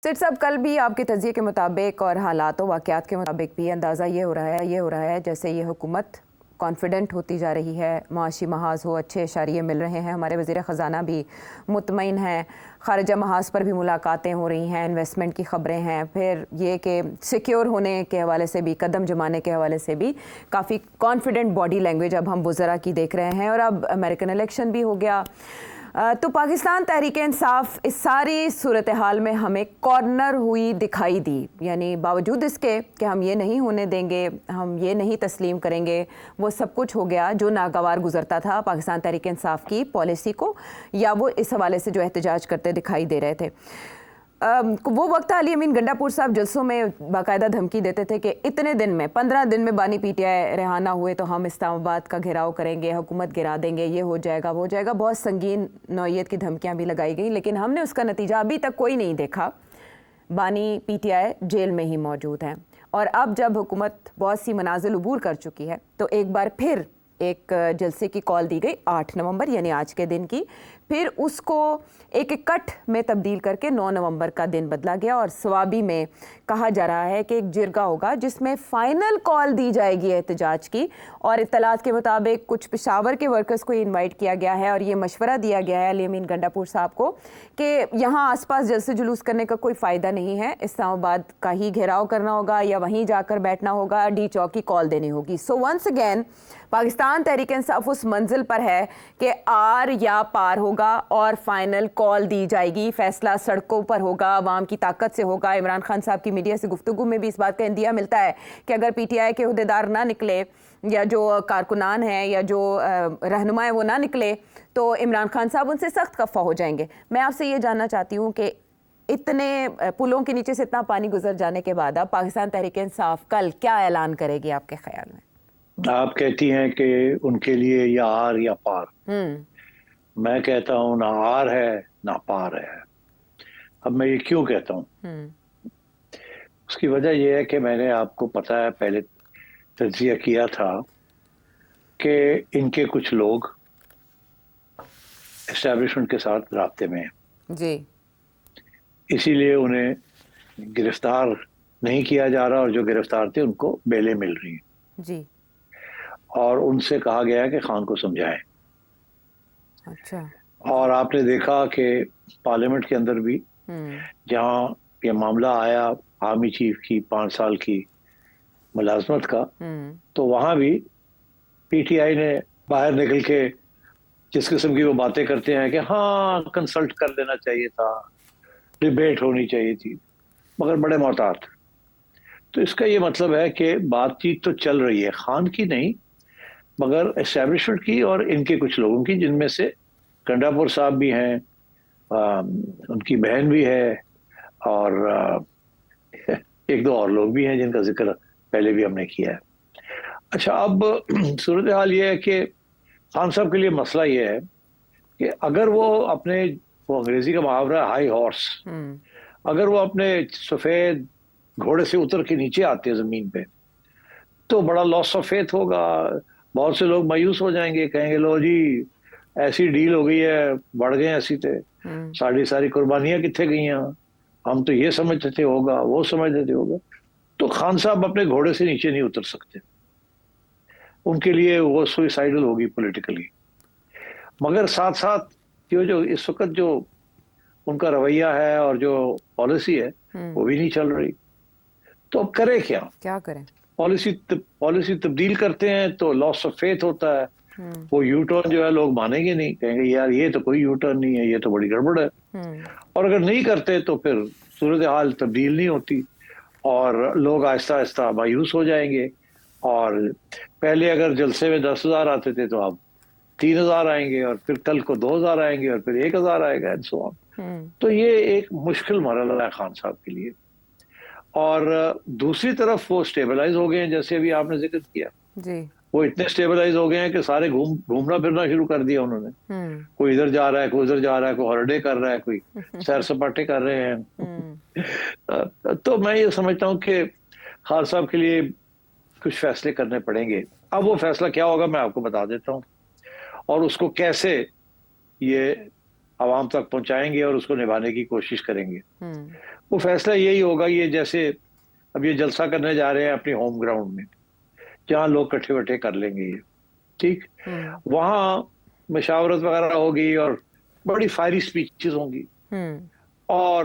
Set صاحب، کل بھی آپ کے تجزیے کے مطابق اور حالات و واقعات کے مطابق بھی اندازہ یہ ہو رہا ہے جیسے یہ حکومت کانفیڈنٹ ہوتی جا رہی ہے، معاشی محاذ ہو اچھے اشاریے مل رہے ہیں، ہمارے وزیر خزانہ بھی مطمئن ہیں، خارجہ محاذ پر بھی ملاقاتیں ہو رہی ہیں، انویسٹمنٹ کی خبریں ہیں، پھر یہ کہ سیکیور ہونے کے حوالے سے بھی، قدم جمانے کے حوالے سے بھی کافی کانفیڈنٹ باڈی لینگویج اب ہم وزراء کی دیکھ رہے ہیں، اور اب امریکن الیکشن بھی ہو گیا۔ تو پاکستان تحریک انصاف اس ساری صورتحال میں ہمیں کارنر ہوئی دکھائی دی، یعنی باوجود اس کے کہ ہم یہ نہیں ہونے دیں گے، ہم یہ نہیں تسلیم کریں گے، وہ سب کچھ ہو گیا جو ناگوار گزرتا تھا پاکستان تحریک انصاف کی پالیسی کو، یا وہ اس حوالے سے جو احتجاج کرتے دکھائی دے رہے تھے۔ وہ وقت تھا علی امین گنڈا پور صاحب جلسوں میں باقاعدہ دھمکی دیتے تھے کہ اتنے دن میں 15 دن میں بانی پی ٹی آئی رہا نہ ہوئے تو ہم اسلام آباد کا گھیراؤ کریں گے، حکومت گرا دیں گے، یہ ہو جائے گا وہ ہو جائے گا، بہت سنگین نوعیت کی دھمکیاں بھی لگائی گئیں، لیکن ہم نے اس کا نتیجہ ابھی تک کوئی نہیں دیکھا۔ بانی پی ٹی آئی جیل میں ہی موجود ہیں، اور اب جب حکومت بہت سی منازل عبور کر چکی ہے تو ایک بار پھر ایک جلسے کی کال دی گئی 8 نومبر یعنی آج کے دن کی، پھر اس کو ایک کٹ میں تبدیل کر کے 9 نومبر کا دن بدلا گیا، اور سوابی میں کہا جا رہا ہے کہ ایک جرگہ ہوگا جس میں فائنل کال دی جائے گی احتجاج کی، اور اطلاعات کے مطابق کچھ پشاور کے ورکرز کو انوائٹ کیا گیا ہے، اور یہ مشورہ دیا گیا ہے علی امین گنڈا پور صاحب کو کہ یہاں آس پاس جلسے جلوس کرنے کا کوئی فائدہ نہیں ہے، اسلام آباد کا ہی گھیراؤ کرنا ہوگا یا وہیں جا کر بیٹھنا ہوگا، ڈی چوک کی کال دینی ہوگی۔ So once again Pakistan Tehreek Insaf اس منزل پر ہے کہ آر یا پار ہوگا اور فائنل کال دی جائے گی، فیصلہ سڑکوں پر ہوگا، عوام کی طاقت سے ہوگا۔ عمران خان صاحب کی میڈیا سے گفتگو میں بھی اس بات کا اندیہ ملتا ہے کہ اگر پی ٹی آئی کے عہدیدار نہ نکلے یا جو کارکنان ہیں یا جو رہنما ہیں وہ نہ نکلے تو عمران خان صاحب ان سے سخت خفا ہو جائیں گے۔ میں آپ سے یہ جاننا چاہتی ہوں کہ اتنے پلوں کے نیچے سے اتنا پانی گزر جانے کے بعد اب پاکستان تحریک انصاف کل کیا اعلان کرے گی آپ کے خیال میں؟ آپ کہتی ہیں کہ ان کے لیے یا آر یا پار، میں کہتا ہوں نہ آر ہے نہ پار ہے۔ اب میں یہ کیوں کہتا ہوں؟ اس کی وجہ یہ ہے کہ میں نے آپ کو پتا ہے پہلے تجزیہ کیا تھا کہ ان کے کچھ لوگ اسٹیبلشمنٹ کے ساتھ رابطے میں ہیں، جی، اسی لیے انہیں گرفتار نہیں کیا جا رہا، اور جو گرفتار تھے ان کو بیلیں مل رہی ہیں جی، اور ان سے کہا گیا ہے کہ خان کو سمجھائیں۔ اچھا، اور آپ نے دیکھا کہ پارلیمنٹ کے اندر بھی جہاں یہ معاملہ آیا آرمی چیف کی 5 سال کی ملازمت کا، تو وہاں بھی پی ٹی آئی نے باہر نکل کے جس قسم کی وہ باتیں کرتے ہیں کہ ہاں کنسلٹ کر لینا چاہیے تھا، ڈیبیٹ ہونی چاہیے تھی، مگر بڑے محتاط۔ تو اس کا یہ مطلب ہے کہ بات چیت تو چل رہی ہے، خان کی نہیں مگر اسٹیبلشمنٹ کی اور ان کے کچھ لوگوں کی، جن میں سے گنڈا پور صاحب بھی ہیں، ان کی بہن بھی ہے، اور ایک دو اور لوگ بھی ہیں جن کا ذکر پہلے بھی ہم نے کیا ہے۔ اچھا، اب صورتحال یہ ہے کہ خان صاحب کے لیے مسئلہ یہ ہے کہ اگر وہ اپنے، وہ انگریزی کا محاورہ ہائی ہارس، اگر وہ اپنے سفید گھوڑے سے اتر کے نیچے آتے ہیں زمین پہ تو بڑا لاس آف فیتھ ہوگا، بہت سے لوگ مایوس ہو جائیں گے، کہیں گے لو جی ایسی ڈیل ہو گئی ہے، بڑھ گئے ایسی تھے، ساری قربانیاں کتنے گئی ہیں، ہم تو یہ سمجھتے تھے ہوگا، وہ سمجھتے تھے ہوگا۔ تو خان صاحب اپنے گھوڑے سے نیچے نہیں اتر سکتے، ان کے لیے وہ سوئسائڈل ہوگی پولیٹیکلی۔ مگر ساتھ ساتھ جو اس وقت جو ان کا رویہ ہے اور جو پالیسی ہے وہ بھی نہیں چل رہی، تو اب کرے کیا کریں؟ پالیسی تبدیل کرتے ہیں تو لاس آف فیتھ ہوتا ہے، وہ یو ٹرن جو ہے لوگ مانیں گے نہیں، کہیں گے یار یہ تو کوئی یو ٹرن نہیں ہے، یہ تو بڑی گڑبڑ ہے۔ اور اگر نہیں کرتے تو پھر صورتحال تبدیل نہیں ہوتی اور لوگ آہستہ آہستہ مایوس ہو جائیں گے، اور پہلے اگر جلسے میں 10,000 آتے تھے تو اب 3,000 آئیں گے، اور پھر کل کو 2,000 آئیں گے، اور پھر 1,000 آئے گا، سو آن۔ تو یہ ایک مشکل مرحلہ ہے خان صاحب کے لیے۔ اور دوسری طرف وہ سٹیبلائز ہو گئے ہیں، جیسے ابھی آپ نے ذکر کیا، جی، وہ اتنے سٹیبلائز ہو گئے ہیں کہ سارے گھومنا پھرنا شروع کر دیا انہوں نے، کوئی ادھر جا رہا ہے، کوئی ادھر جا رہا ہے، کوئی ہالیڈے کر رہا ہے، کوئی سیر سپاٹے کر رہے ہیں۔ تو میں یہ سمجھتا ہوں کہ خان صاحب کے لیے کچھ فیصلے کرنے پڑیں گے۔ اب وہ فیصلہ کیا ہوگا میں آپ کو بتا دیتا ہوں، اور اس کو کیسے یہ عوام تک پہنچائیں گے اور اس کو نبھانے کی کوشش کریں گے۔ وہ فیصلہ یہی ہوگا، یہ جیسے اب یہ جلسہ کرنے جا رہے ہیں اپنی ہوم گراؤنڈ میں جہاں لوگ کٹھے وٹھے کر لیں گے یہ، ٹھیک، وہاں مشاورت وغیرہ ہوگی اور بڑی فائری سپیچز ہوں گی، اور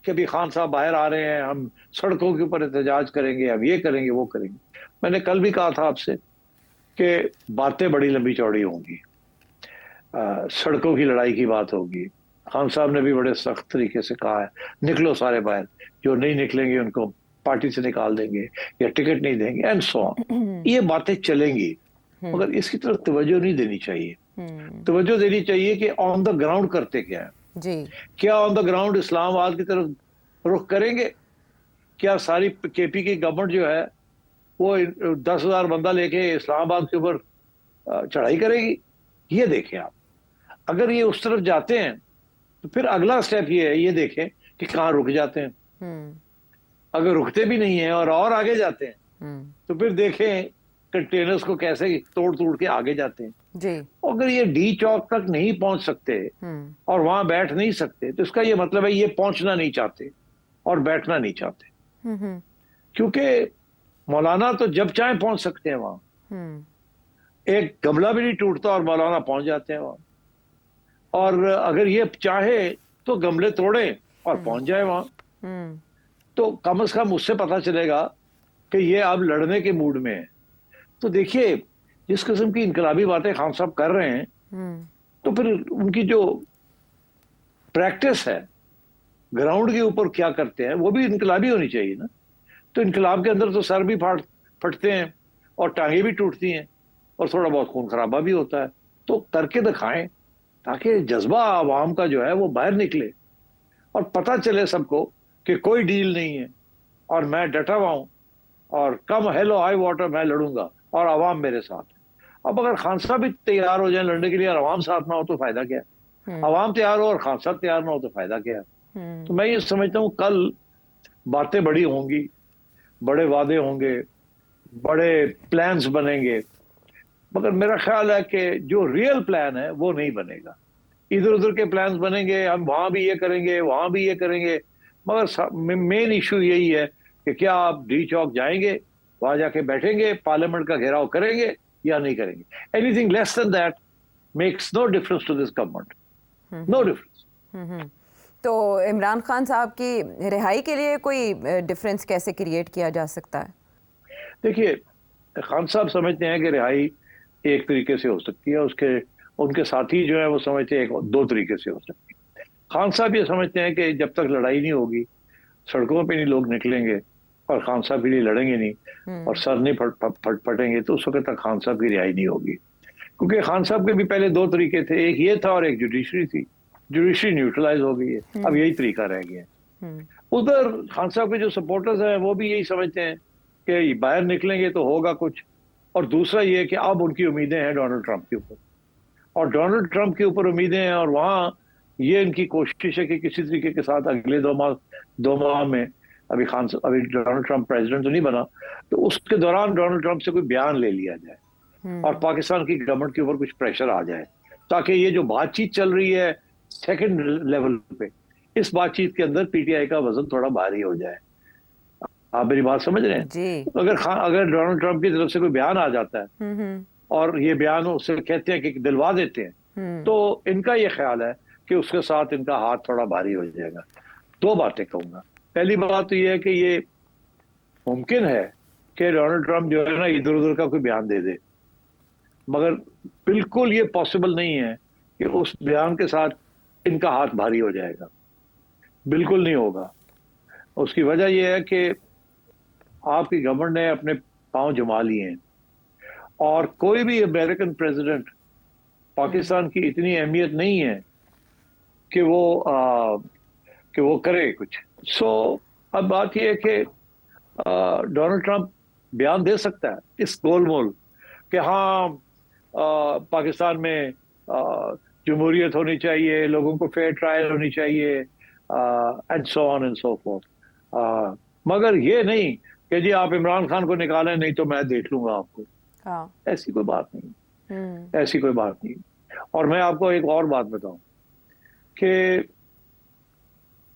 کبھی خان صاحب باہر آ رہے ہیں، ہم سڑکوں کے اوپر احتجاج کریں گے، ہم یہ کریں گے وہ کریں گے۔ میں نے کل بھی کہا تھا آپ سے کہ باتیں بڑی لمبی چوڑی ہوں گی، سڑکوں کی لڑائی کی بات ہوگی۔ خان صاحب نے بھی بڑے سخت طریقے سے کہا ہے نکلو سارے باہر، جو نہیں نکلیں گے ان کو پارٹی سے نکال دیں گے یا ٹکٹ نہیں دیں گے اینڈ سو آن۔ یہ باتیں چلیں گی مگر اس کی طرف توجہ نہیں دینی چاہیے۔ توجہ دینی چاہیے کہ آن دا گراؤنڈ کرتے کیا ہے، جی کیا آن دا گراؤنڈ اسلام آباد کی طرف رخ کریں گے؟ کیا ساری کے پی کی گورنمنٹ جو ہے وہ 10,000 بندہ لے کے اسلام آباد کے اوپر چڑھائی کرے گی؟ یہ دیکھیں آپ، اگر یہ اس طرف جاتے ہیں تو پھر اگلا سٹیپ یہ ہے، یہ دیکھیں کہ کہاں رک جاتے ہیں۔ اگر رکتے بھی نہیں ہیں اور آگے جاتے ہیں تو پھر دیکھیں کنٹینرز کو کیسے توڑ کے آگے جاتے ہیں۔ جی اگر یہ ڈی چوک تک نہیں پہنچ سکتے اور وہاں بیٹھ نہیں سکتے تو اس کا یہ مطلب ہے یہ پہنچنا نہیں چاہتے اور بیٹھنا نہیں چاہتے، کیونکہ مولانا تو جب چاہیں پہنچ سکتے ہیں وہاں، ایک گملہ بھی نہیں ٹوٹتا اور مولانا پہنچ جاتے ہیں وہاں، اور اگر یہ چاہے تو گملے توڑیں اور پہنچ جائے وہاں، تو کم از کم اس سے پتا چلے گا کہ یہ اب لڑنے کے موڈ میں ہے۔ تو دیکھیے جس قسم کی انقلابی باتیں خان صاحب کر رہے ہیں تو پھر ان کی جو پریکٹس ہے گراؤنڈ کے اوپر کیا کرتے ہیں وہ بھی انقلابی ہونی چاہیے نا۔ تو انقلاب کے اندر تو سر بھی پھٹتے ہیں اور ٹانگیں بھی ٹوٹتی ہیں اور تھوڑا بہت خون خرابہ بھی ہوتا ہے، تو کر کے دکھائیں تاکہ جذبہ عوام کا جو ہے وہ باہر نکلے اور پتہ چلے سب کو کہ کوئی ڈیل نہیں ہے اور میں ڈٹا ہوا ہوں اور کم ہیلو ہائی واٹر میں لڑوں گا اور عوام میرے ساتھ ہے۔ اب اگر خان صاحب بھی تیار ہو جائیں لڑنے کے لیے اور عوام ساتھ نہ ہو تو فائدہ کیا ہے؟ عوام تیار ہو اور خان صاحب تیار نہ ہو تو فائدہ کیا ہے؟ تو میں یہ سمجھتا ہوں کل باتیں بڑی ہوں گی، بڑے وعدے ہوں گے، بڑے پلانز بنیں گے، مگر میرا خیال ہے کہ جو ریئل پلان ہے وہ نہیں بنے گا۔ ادھر ادھر کے پلانز بنیں گے، ہم وہاں بھی یہ کریں گے وہاں بھی یہ کریں گے، مگر مین ایشو یہی ہے کہ کیا آپ ڈی چوک جائیں گے، وہاں جا کے بیٹھیں گے، پارلیمنٹ کا گھیراؤ کریں گے یا نہیں کریں گے؟ Anything less than that makes no difference to this government, no difference. تو عمران خان صاحب کی رہائی کے لیے کوئی ڈفرنس کیسے کریٹ کیا جا سکتا ہے؟ دیکھیے خان صاحب سمجھتے ہیں کہ رہائی ایک طریقے سے ہو سکتی ہے، ان کے ساتھی جو ہیں وہ سمجھتے ہیں دو طریقے سے ہو سکتی ہے۔ خان صاحب یہ سمجھتے ہیں کہ جب تک لڑائی نہیں ہوگی، سڑکوں پہ نہیں لوگ نکلیں گے اور خان صاحب کے لیے لڑیں گے نہیں اور سر نہیں پھٹیں گے تو اس وقت تک خان صاحب کی رہائی نہیں ہوگی۔ کیونکہ خان صاحب کے بھی پہلے دو طریقے تھے، ایک یہ تھا اور ایک جوڈیشری تھی، جوڈیشری نیوٹرلائز ہو گئی ہے، اب یہی طریقہ رہ گیا ہے۔ ادھر خان صاحب کے جو سپورٹرز ہیں وہ بھی یہی سمجھتے ہیں کہ باہر نکلیں گے تو ہوگا کچھ، اور دوسرا یہ کہ اب ان کی امیدیں ہیں ڈونلڈ ٹرمپ کے اوپر، اور ڈونلڈ ٹرمپ کے اوپر امیدیں ہیں، اور وہاں یہ ان کی کوشش ہے کہ کسی طریقے کے ساتھ اگلے دو ماہ میں ابھی ڈونلڈ ٹرمپ پریزیڈنٹ تو نہیں بنا، تو اس کے دوران ڈونلڈ ٹرمپ سے کوئی بیان لے لیا جائے اور پاکستان کی گورنمنٹ کے اوپر کچھ پریشر آ جائے، تاکہ یہ جو بات چیت چل رہی ہے سیکنڈ لیول پہ، اس بات چیت کے اندر پی ٹی آئی کا وزن تھوڑا بھاری ہو جائے۔ آپ میری بات سمجھ رہے ہیں؟ جی اگر ڈونلڈ ٹرمپ کی طرف سے کوئی بیان آ جاتا ہے اور یہ بیان اسے کہتے ہیں کہ دلوا دیتے ہیں، تو ان کا یہ خیال ہے کہ اس کے ساتھ ان کا ہاتھ تھوڑا بھاری ہو جائے گا۔ دو باتیں کہوں گا، پہلی بات تو یہ ہے کہ یہ ممکن ہے کہ ڈونلڈ ٹرمپ جو ہے نا ادھر ادھر کا کوئی بیان دے دے، مگر بالکل یہ پاسبل نہیں ہے کہ اس بیان کے ساتھ ان کا ہاتھ بھاری ہو جائے گا، بالکل نہیں ہوگا۔ اس کی وجہ یہ ہے کہ آپ کی گورنمنٹ نے اپنے پاؤں جما لیے ہیں، اور کوئی بھی امریکن پریزیڈنٹ پاکستان کی اتنی اہمیت نہیں ہے کہ وہ کرے کچھ۔ سو اب بات یہ ہے کہ ڈونلڈ ٹرمپ بیان دے سکتا ہے اس گول مول کہ ہاں پاکستان میں جمہوریت ہونی چاہیے، لوگوں کو فیئر ٹرائل ہونی چاہیے، and so on and so forth, مگر یہ نہیں کہ جی آپ عمران خان کو نکالیں نہیں تو میں دیکھ لوں گا آپ کو۔ ایسی کوئی بات نہیں، ایسی کوئی بات نہیں۔، اور میں آپ کو ایک اور بات بتاؤں کہ